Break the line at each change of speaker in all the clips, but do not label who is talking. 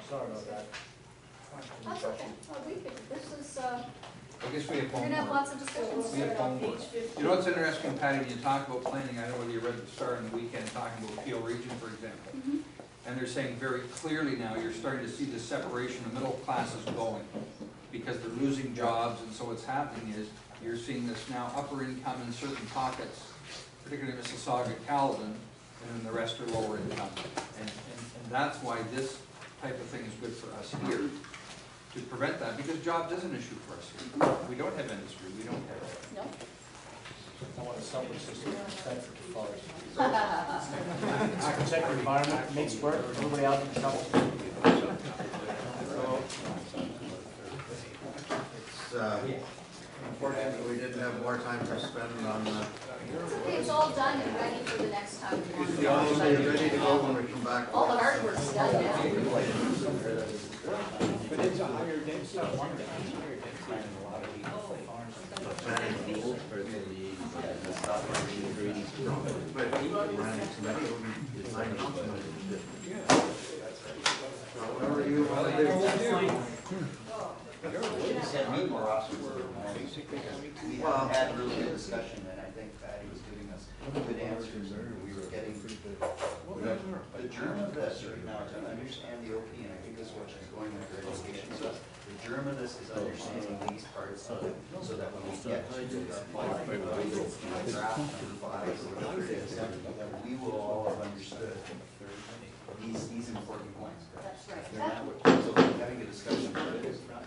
Sorry about that.
That's okay. Well, this is,
I guess we have
we're gonna have
homework.
lots of discussions.
We have homework. You know what's interesting, Patty, when you talk about planning, I don't know whether you read the Star on the weekend talking about Peel Region, for example.
Mhm.
And they're saying very clearly now, you're starting to see the separation, the middle class is going. Because they're losing jobs, and so what's happening is, you're seeing this now upper income in certain pockets, particularly Mississauga, Caledon, and then the rest are lower income. And that's why this type of thing is good for us here, to prevent that, because jobs is an issue for us here. We don't have industry, we don't have.
No?
I want a subway system set for the forest. It's protect the environment, makes work, everybody out in trouble.
It's unfortunate we didn't have more time to spend on
It's okay, it's all done and ready for the next time we want to
the all
do
be
it.
ready to go when we come back.
All the hard work's done now.
But it's a higher density, one day, higher density than a lot of people.
But running committee will be designing something. However you want to do.
We haven't had really good discussion, and I think Patty was giving us good answers, and we were getting the germ of this right now, to understand the OP, and I think this is what she's going with her education. So the germ of this is understanding these parts of it, so that when we get to the draft number 5 or whatever it is, that we will all have understood these important points.
That's right.
So having a discussion about it is not.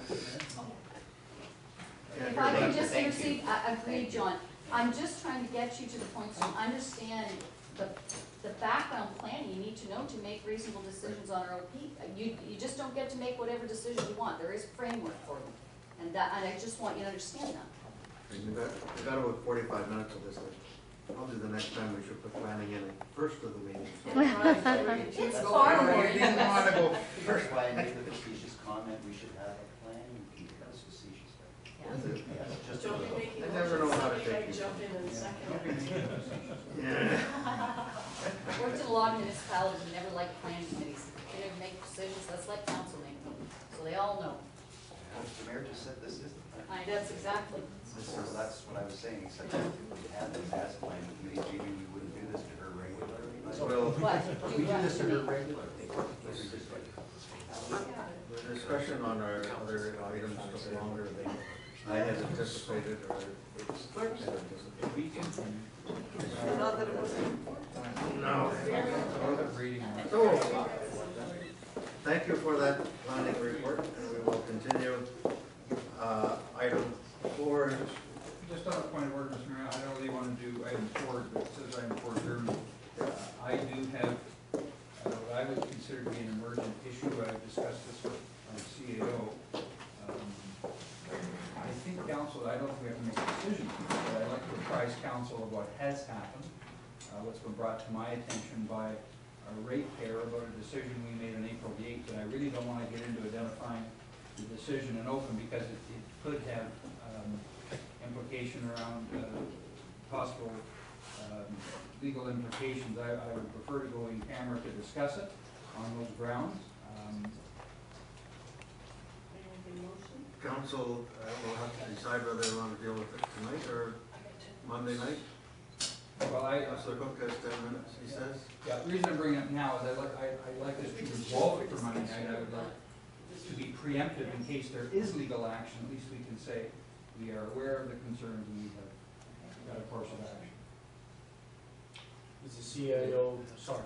If I can just receive, agree, John, I'm just trying to get you to the point so you understand the background planning you need to know to make reasonable decisions on our OP. You just don't get to make whatever decision you want. There is a framework for them. And I just want you to understand that.
We've got about 45 minutes of this. Probably the next time we should put planning in first of the meeting.
It's far more.
You didn't want to go
First, why I made the facetious comment, we should have a planning people. That was facetious. Just a little.
I never know how to take you.
Jump in second.
Yeah.
I've worked in a lot of municipalities and never liked planning committees. They never make decisions, that's like council making them. So they all know.
The mayor just said this is the plan.
That's exactly.
So that's what I was saying, except if we had this as planning committee, maybe we wouldn't do this to her regularly.
Well,
What?
We do this to her regularly.
the discussion on our other items took longer than I had anticipated or its clerk had anticipated.
Not that it wasn't.
No. So, thank you for that planning report, and we will continue. Item 4.
Just on a point of order, Mr. Mayor, I don't really want to do item 4, but it says item 4 German. I do have what I would consider to be an emergent issue. I've discussed this with our CAO. I think council, I don't think we have to make a decision, but I'd like to apprise council of what has happened, what's been brought to my attention by a ratepayer about a decision we made on April the 8th, and I really don't want to get into identifying the decision in open because it could have implication around possible legal implications. I would prefer to go in camera to discuss it on those grounds.
Council will have to decide whether they want to deal with it tonight or Monday night.
Well,
Councilor Cook has 10 minutes, he says.
yeah, the reason I'm bringing it up now is I'd like us to resolve it for Monday night. I would like to be preemptive in case there is legal action. At least we can say we are aware of the concerns and we have got a course of action.
Is the CAO, sorry,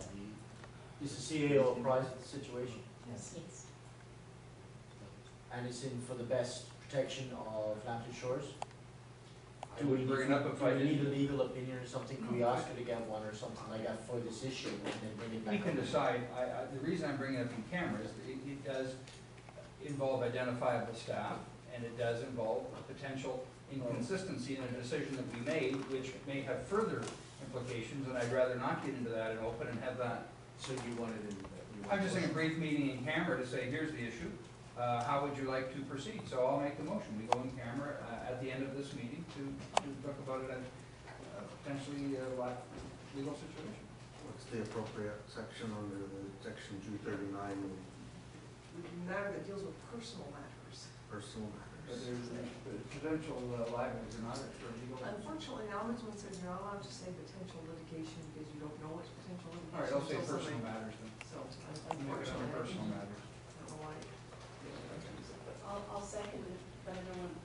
is the CAO apprised of the situation?
Yes.
And it's in for the best protection of Lambton Shores?
I would bring it up if I
Do we need a
didn't.
legal opinion or something? Can we ask her to get one or something like that for this issue and then bring it back?
We can decide. The reason I'm bringing it up in camera is that it does involve identifiable staff, and it does involve a potential inconsistency in a decision that we made, which may have further implications, and I'd rather not get into that in open and have that.
So you wanted in.
I'm just in a brief meeting in camera to say, here's the issue. How would you like to proceed? So I'll make the motion. We go in camera at the end of this meeting to talk about it as potentially a legal situation.
What's the appropriate section under the section 239?
matter that deals with personal matters.
Personal
But
matters.
there's potential liabilities are not for legal.
Unfortunately, the ombudsman says you're not allowed to say potential litigation because you don't know it's potential
All
litigation.
right, I'll say
until
personal
somebody-
matters then.
So,
Make it on
unfortunately,
personal matters.
I don't know why.
I'll second it, but I don't want,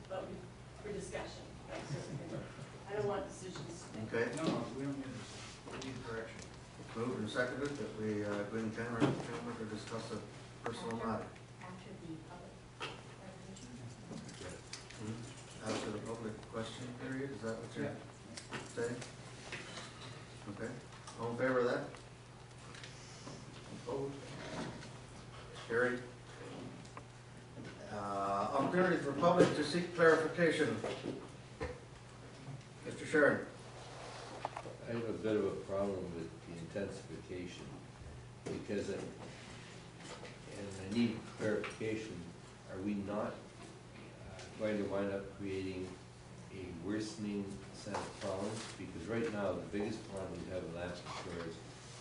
but for discussion, that's just, I don't want decisions.
Okay,
No, we don't need this. We need correction.
moved and seconded that we go in camera to discuss a personal matter.
After the public presentation.
After the public question period, is that what you're saying? Okay, all in favor of that? Opposed? Carried. Opportunity for public to seek clarification. Mr. Sharon.
I have a bit of a problem with the intensification, because and I need clarification, are we not going to wind up creating a worsening set of problems? Because right now, the biggest problem we have in Shores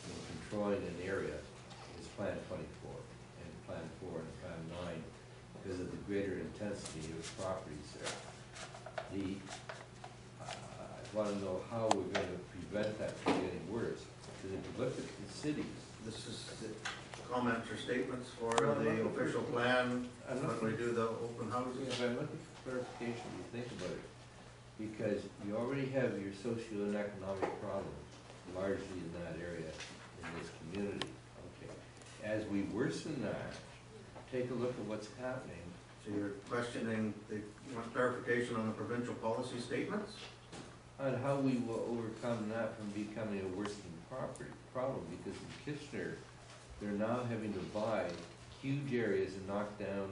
in controlling an area is Plan 24 and Plan 4 and Plan 9, because of the greater intensity of properties there. I want to know how we're going to prevent that from getting worse. Because if you look at the cities,
This is comments or statements for the official plan when we do the open houses.
if I'm looking for clarification, you think about it. Because you already have your socio and economic problems largely in that area, in this community. Okay. As we worsen that, take a look at what's happening.
So you're questioning the, you want clarification on the provincial policy statements?
On how we will overcome that from becoming a worsening problem, because in Kitchener, they're now having to buy huge areas and knock down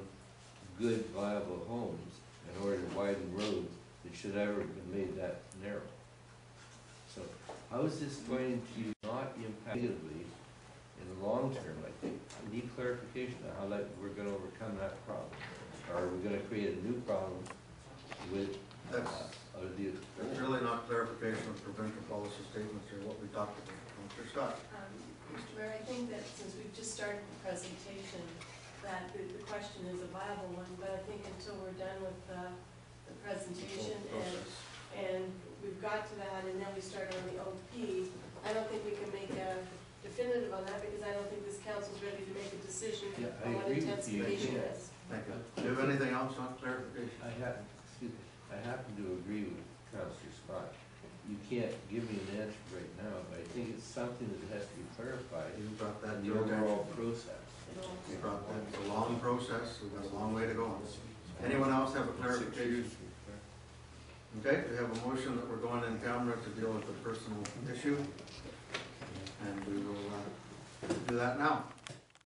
good, viable homes in order to widen roads that should never have been made that narrow. So how is this going to not impact negatively in the long term? I think I need clarification on how that we're going to overcome that problem. Or are we going to create a new problem with
That's really not clarification of provincial policy statements or what we talked about. Mr. Scott.
Mr. Mayor, I think that since we've just started the presentation, that the question is a viable one, but I think until we're done with the presentation and we've got to that and then we start on the OP, I don't think we can make a definitive on that because I don't think this council's ready to make a decision
Yeah, I
on what
agree with you.
intensification is.
Thank you. Do you have anything else on clarification?
I happen to agree with Councillor Scott. You can't give me an answer right now, but I think it's something that has to be clarified
You brought that
in
to
the
our
overall
attention.
process.
You brought that. It's a long process. We've got a long way to go. Anyone else have a clarification? Okay, we have a motion that we're going in camera to deal with the personal issue. And we will do that now.